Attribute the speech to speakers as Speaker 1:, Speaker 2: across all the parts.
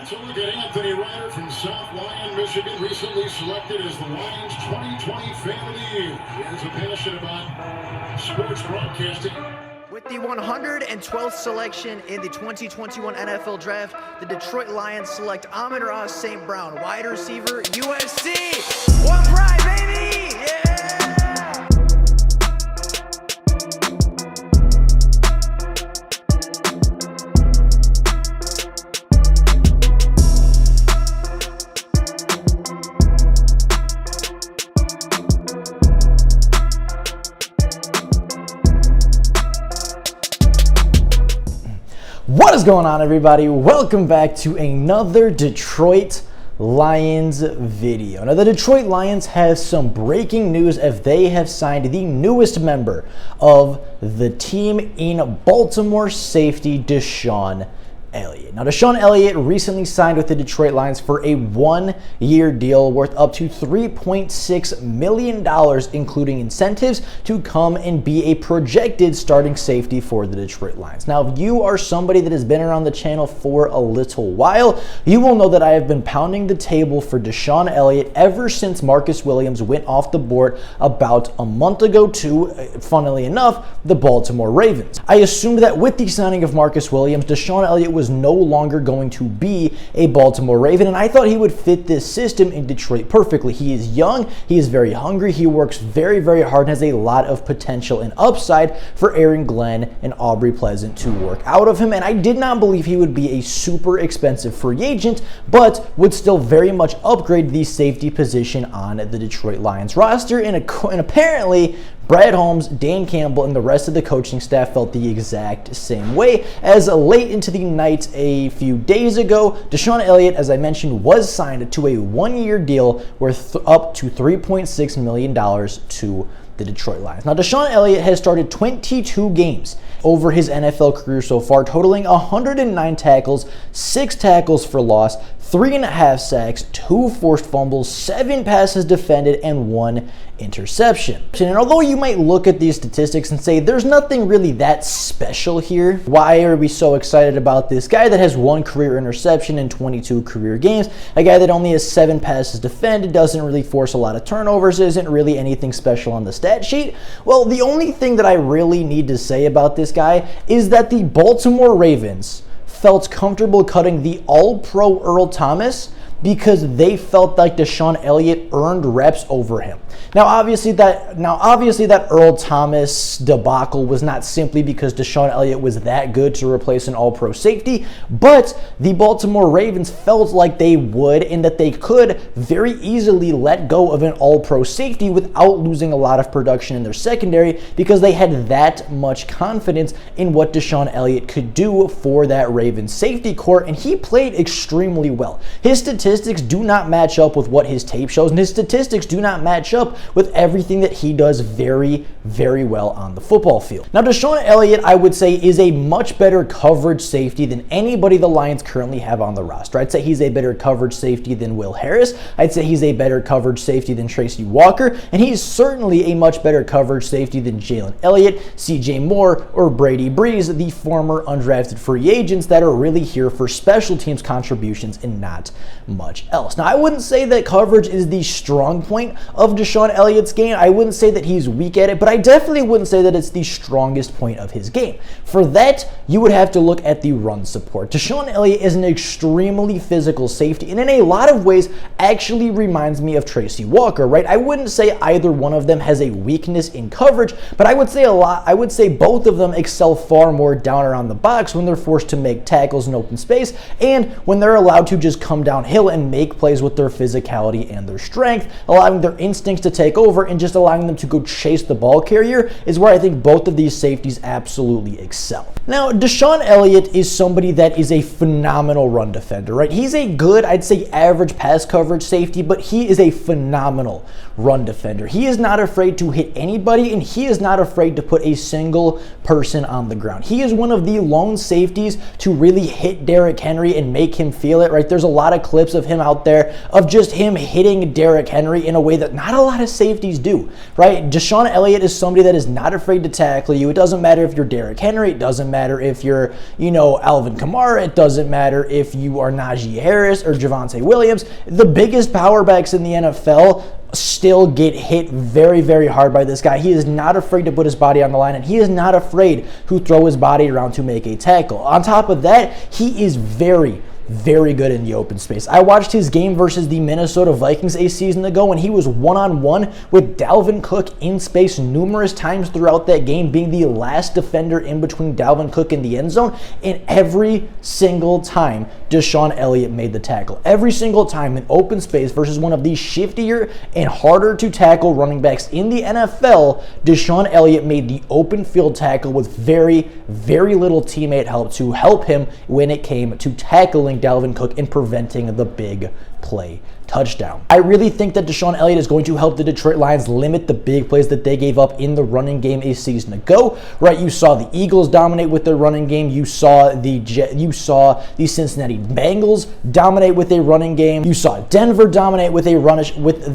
Speaker 1: Let's look at Anthony Ryder from South Lyon, Michigan, recently selected as the Lions 2020 Fan of the Year. He has a passion about sports broadcasting.
Speaker 2: With the 112th selection in the 2021 NFL Draft, the Detroit Lions select Amon-Ra St. Brown, wide receiver, USC. One pride, baby! Yeah!
Speaker 3: What is going on, everybody? Welcome back to another Detroit Lions video. Now, the Detroit Lions have some breaking news as they have signed the newest member of the team in Baltimore, safety DeShon Elliott. Now, DeShon Elliott recently signed with the Detroit Lions for a one-year deal worth up to $3.6 million, including incentives, to come and be a projected starting safety for the Detroit Lions. Now, if you are somebody that has been around the channel for a little while, you will know that I have been pounding the table for DeShon Elliott ever since Marcus Williams went off the board about a month ago to, funnily enough, the Baltimore Ravens. I assumed that with the signing of Marcus Williams, DeShon Elliott was no longer going to be a Baltimore Raven, and I thought he would fit this system in Detroit perfectly. He is young, he is very hungry, he works very, very hard, and has a lot of potential and upside for Aaron Glenn and Aubrey Pleasant to work out of him, and I did not believe he would be a super expensive free agent, but would still very much upgrade the safety position on the Detroit Lions roster, and apparently Brad Holmes, Dan Campbell, and the rest of the coaching staff felt the exact same way, as late into the night a few days ago, DeShon Elliott, as I mentioned, was signed to a one-year deal worth up to $3.6 million to the Detroit Lions. Now, DeShon Elliott has started 22 games over his NFL career so far, totaling 109 tackles, 6 tackles for loss, 3.5 sacks, 2 forced fumbles, 7 passes defended, and 1 interception. And although you might look at these statistics and say there's nothing really that special here, why are we so excited about this guy that has 1 career interception in 22 career games, a guy that only has 7 passes defended, doesn't really force a lot of turnovers, isn't really anything special on the stat sheet? Well, the only thing that I really need to say about this guy is that the Baltimore Ravens felt comfortable cutting the All-Pro Earl Thomas because they felt like DeShon Elliott earned reps over him. Now, obviously that Earl Thomas debacle was not simply because DeShon Elliott was that good to replace an All-Pro safety, but the Baltimore Ravens felt like they would and that they could very easily let go of an All-Pro safety without losing a lot of production in their secondary because they had that much confidence in what DeShon Elliott could do for that Ravens safety corps, and he played extremely well. His statistics do not match up with what his tape shows, and his statistics do not match up with everything that he does very, very well on the football field. Now, DeShon Elliott, I would say, is a much better coverage safety than anybody the Lions currently have on the roster. I'd say he's a better coverage safety than Will Harris. I'd say he's a better coverage safety than Tracy Walker, and he's certainly a much better coverage safety than Jalen Elliott, CJ Moore, or Brady Breeze, the former undrafted free agents that are really here for special teams contributions and not much else. Now, I wouldn't say that coverage is the strong point of DeShon Elliott's game. I wouldn't say that he's weak at it, but I definitely wouldn't say that it's the strongest point of his game. For that, you would have to look at the run support. DeShon Elliott is an extremely physical safety, and in a lot of ways actually reminds me of Tracy Walker, right? I wouldn't say either one of them has a weakness in coverage, but I would say both of them excel far more down around the box when they're forced to make tackles in open space and when they're allowed to just come downhill and make plays with their physicality and their strength, allowing their instincts to take over and just allowing them to go chase the ball carrier is where I think both of these safeties absolutely excel. Now, DeShon Elliott is somebody that is a phenomenal run defender, right? He's a good, I'd say average pass coverage safety, but he is a phenomenal run defender. He is not afraid to hit anybody, and he is not afraid to put a single person on the ground. He is one of the lone safeties to really hit Derrick Henry and make him feel it, right? There's a lot of clips clips of him out there of just him hitting Derrick Henry in a way that not a lot of safeties do, right? DeShon Elliott is somebody that is not afraid to tackle you. It doesn't matter if you're Derrick Henry. It doesn't matter if you're, Alvin Kamara. It doesn't matter if you are Najee Harris or Javonte Williams. The biggest power backs in the NFL still get hit very, very hard by this guy. He is not afraid to put his body on the line, and he is not afraid to throw his body around to make a tackle. On top of that, he is very, very good in the open space. I watched his game versus the Minnesota Vikings a season ago, and he was one-on-one with Dalvin Cook in space numerous times throughout that game, being the last defender in between Dalvin Cook and the end zone, and every single time DeShon Elliott made the tackle. Every single time in open space versus one of the shiftier and harder to tackle running backs in the NFL, DeShon Elliott made the open field tackle with very, very little teammate help to help him when it came to tackling Dalvin Cook and preventing the big play touchdown. I really think that DeShon Elliott is going to help the Detroit Lions limit the big plays that they gave up in the running game a season ago, right? You saw the Eagles dominate with their running game. You saw the Cincinnati Bengals dominate with a running game. You saw Denver dominate with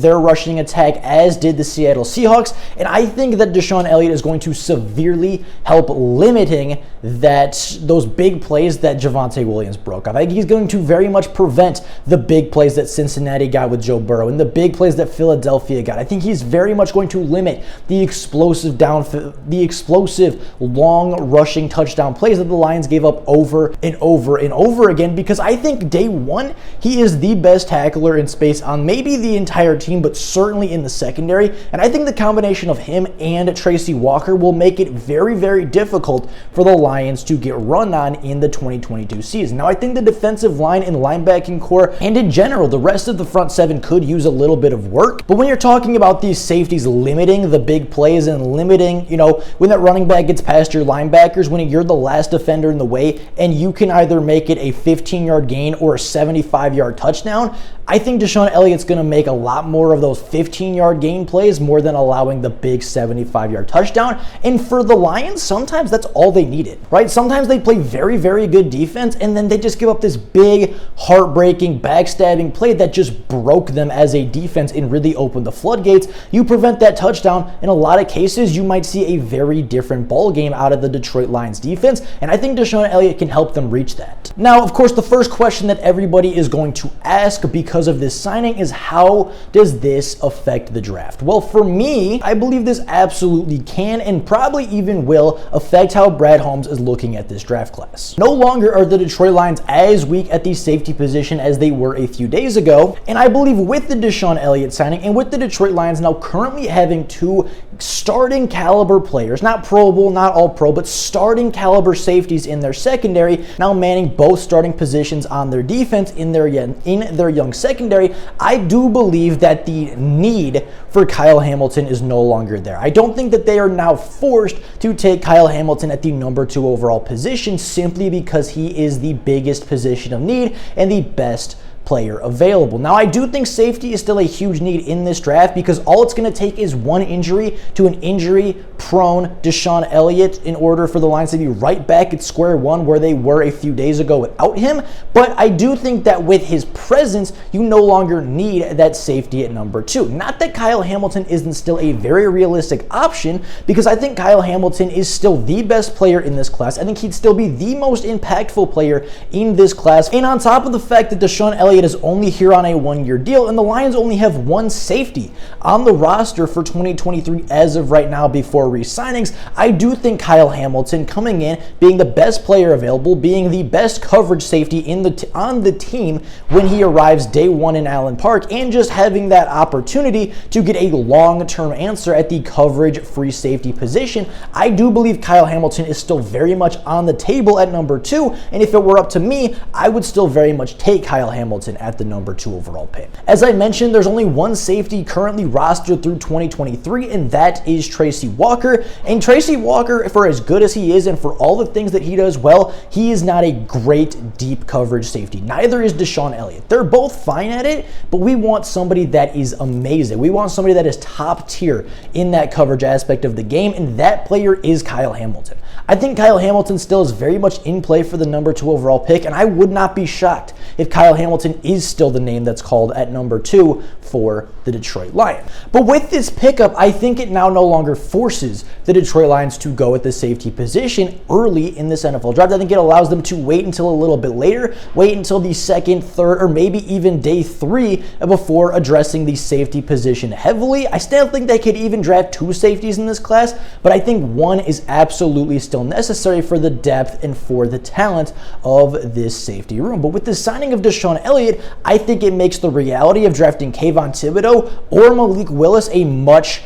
Speaker 3: their rushing attack, as did the Seattle Seahawks. And I think that DeShon Elliott is going to severely help limiting those big plays that Javonte Williams broke off. I think he's going to very much prevent the big plays that Cincinnati got with Joe Burrow and the big plays that Philadelphia got. I think he's very much going to limit the explosive long rushing touchdown plays that the Lions gave up over and over and over again, because I think day one, he is the best tackler in space on maybe the entire team, but certainly in the secondary. And I think the combination of him and Tracy Walker will make it very, very difficult for the Lions to get run on in the 2022 season. Now, I think the defensive line and linebacking core, and in general, the rest of the front seven could use a little bit of work. But when you're talking about these safeties limiting the big plays and limiting, when that running back gets past your linebackers, when you're the last defender in the way and you can either make it a 15-yard gain or a 75-yard touchdown, I think DeShon Elliott's going to make a lot more of those 15-yard gain plays more than allowing the big 75-yard touchdown. And for the Lions, sometimes that's all they needed, right? Sometimes they play very, very good defense, and then they just give up this big, heartbreaking, backstabbing play that just broke them as a defense and really opened the floodgates. You prevent that touchdown, in a lot of cases, you might see a very different ball game out of the Detroit Lions defense, and I think DeShon Elliott can help them reach that. Now, of course, the first question that everybody is going to ask because of this signing is, how does this affect the draft? Well, for me, I believe this absolutely can and probably even will affect how Brad Holmes is looking at this draft class. No longer are the Detroit Lions as weak at the safety position as they were a few days ago, and I believe with the DeShon Elliott signing and with the Detroit Lions now currently having two starting caliber players, not Pro Bowl, not all pro, but starting caliber safeties in their secondary, now manning both starting positions on their defense in their young secondary, I do believe that the need for Kyle Hamilton is no longer there. I don't think that they are now forced to take Kyle Hamilton at the number 2 overall position simply because he is the biggest position of need and the best player available. Now, I do think safety is still a huge need in this draft because all it's going to take is one injury to an injury-prone DeShon Elliott in order for the Lions to be right back at square one where they were a few days ago without him. But I do think that with his presence, you no longer need that safety at number 2. Not that Kyle Hamilton isn't still a very realistic option, because I think Kyle Hamilton is still the best player in this class. I think he'd still be the most impactful player in this class. And on top of the fact that DeShon Elliott is only here on a 1-year deal, and the Lions only have one safety on the roster for 2023 as of right now before re-signings, I do think Kyle Hamilton coming in, being the best player available, being the best coverage safety on the team when he arrives day one in Allen Park, and just having that opportunity to get a long-term answer at the coverage free safety position, I do believe Kyle Hamilton is still very much on the table at number 2, and if it were up to me, I would still very much take Kyle Hamilton at the number 2 overall pick. As I mentioned, there's only one safety currently rostered through 2023, and that is Tracy Walker. And Tracy Walker, for as good as he is and for all the things that he does well, he is not a great deep coverage safety. Neither is DeShon Elliott. They're both fine at it, but we want somebody that is amazing. We want somebody that is top tier in that coverage aspect of the game, and that player is Kyle Hamilton. I think Kyle Hamilton still is very much in play for the number 2 overall pick, and I would not be shocked if Kyle Hamilton is still the name that's called at number 2 for the Detroit Lions. But with this pickup, I think it now no longer forces the Detroit Lions to go at the safety position early in this NFL draft. I think it allows them to wait until a little bit later, wait until the second, third, or maybe even day 3 before addressing the safety position heavily. I still think they could even draft 2 safeties in this class, but I think 1 is absolutely still necessary for the depth and for the talent of this safety room. But with the signing of DeShon Elliott, I think it makes the reality of drafting Kayvon Thibodeaux or Malik Willis a much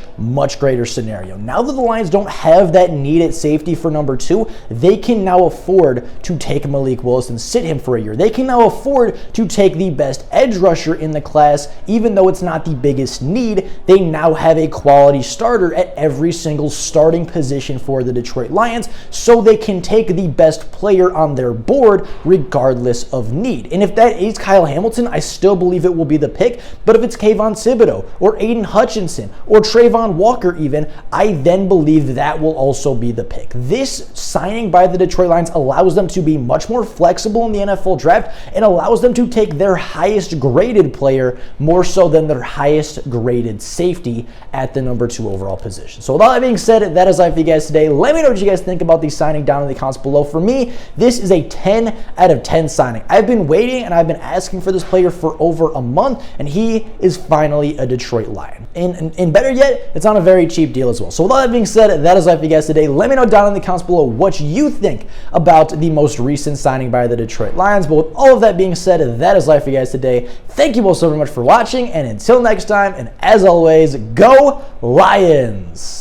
Speaker 3: greater scenario. Now that the Lions don't have that need at safety for number 2, they can now afford to take Malik Willis and sit him for a year. They can now afford to take the best edge rusher in the class, even though it's not the biggest need. They now have a quality starter at every single starting position for the Detroit Lions, so they can take the best player on their board regardless of need. And if that is Kyle Hamilton, I still believe it will be the pick. But if it's Kayvon Thibodeaux or Aiden Hutchinson or Trayvon Walker even, I then believe that will also be the pick. This signing by the Detroit Lions allows them to be much more flexible in the NFL draft and allows them to take their highest graded player more so than their highest graded safety at the number 2 overall position. So with all that being said, that is all for you guys today. Let me know what you guys think about the signing down in the comments below. For me, this is a 10 out of 10 signing. I've been waiting and I've been asking for this player for over a month, and he is finally a Detroit Lion. And better yet, it's on a very cheap deal as well. So with all that being said, that is all for you guys today. Let me know down in the comments below what you think about the most recent signing by the Detroit Lions. But with all of that being said, that is all for you guys today. Thank you all so very much for watching, and until next time, and as always, go Lions!